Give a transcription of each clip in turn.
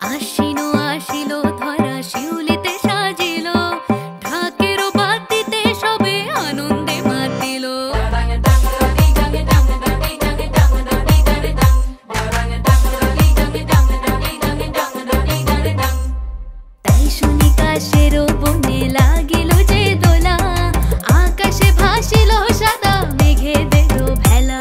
আশিনো আসিলো ধরা শিউলিতে সাজিলো ঢাকেরও বাতিতে সবে আনন্দে মাতিল তাই শুনি কাশেরও বনে লাগিল যে দোলা আকাশে ভাসিল সাদা মেঘে দিল ভেলা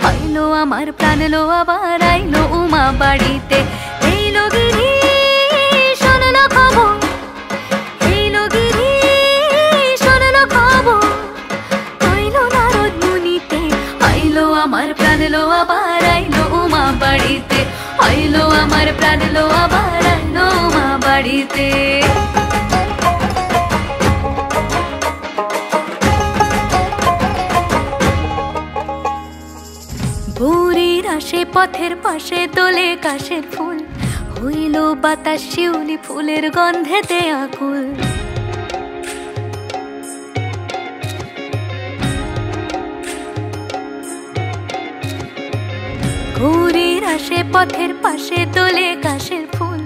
আইলো আমার প্রাণ লো আবার আইলো উমা বাড়িতে এইলো গিরি শোনলো খবর এইলো গিরি শোনলো খবর কইলো নারদ মুনিতে আইলো আমার প্রাণ লো আবার আইলো উমা বাড়িতে আইলো আমার প্রাণ লো আবার আইলো উমা বাড়িতে আশে পথের পাশে তোলে কাশের ফুল হইল বাতাস শিউলি ফুলের গন্ধেতে আকুল ঘুরির আশে পথের পাশে তোলে কাশের ফুল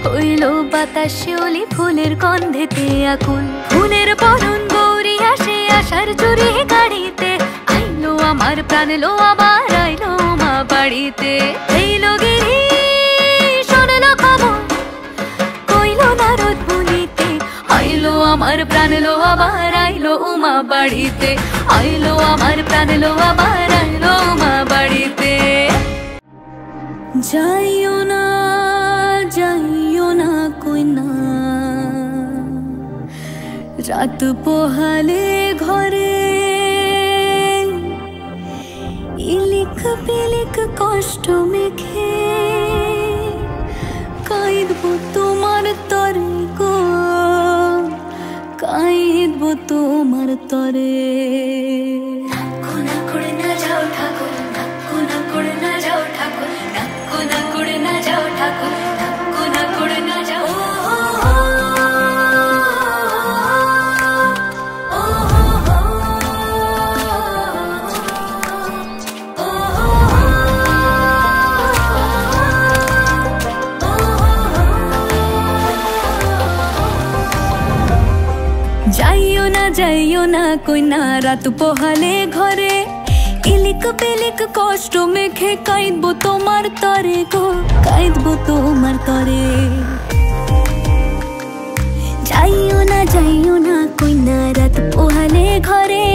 হইল বাতাস শিউলি ফুলের গন্ধেতে আকুল ফুলের বরণ গৌরী আসে আশার চুরি গাড়িতে আইলো আমার প্রাণ লো আবার আইলো মা বাড়িতে এইলো গিরি শোনলো খবর কইলো নারদ মুনিতে আইলো আমার প্রাণ লো আবার আইলো উমা বাড়িতে আইলো আমার প্রাণ লো আবার আইলো উমা বাড়িতে যাইও না কইনা রাত পোহালে ঘরে ইলিক পিলিক কষ্ট মেখে কাইদবো তোমার তরে গো কাইদবো তোমার তরে যাইও না কইনা রাত পোহালে ঘরে ইলিক পিলিক কষ্ট মেখে কাইদবো তোমার তরে গো কাইদবো তোমার তরে যাইও না কইনা রাত পোহালে ঘরে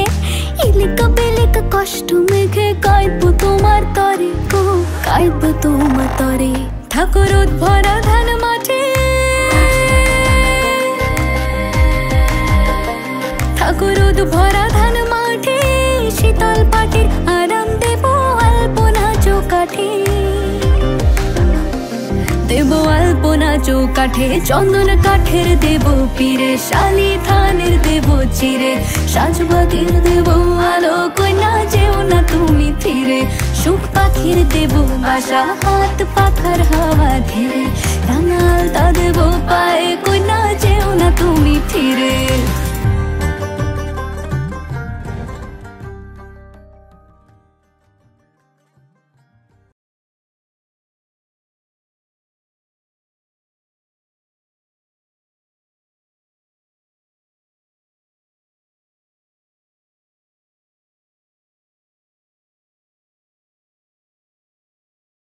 ইলিক পিলিক কষ্ট মেখে কাইদবো তোমার তরে গো কাইদবো তোমার তরে ঠাকুর ভরা ধান মাঠে ঠাকুর ভরা ধান মাঠে শীতল পাটির আরাম দেব আলপনা চৌকাঠে দেব আলপনা চৌকাঠে কাঠে চন্দন কাঠের দেব পীরে, শালি ধানের দেব চিরে, সাজবাতির দেব আলো, কইনা যেও না তুমি ফিরে। সুখ পাখির দেব বাসা, হাত পাখার হাওয়া ধীরে, রাঙাল তা দেব পায়ে, কইনা যেও না তুমি ফিরে।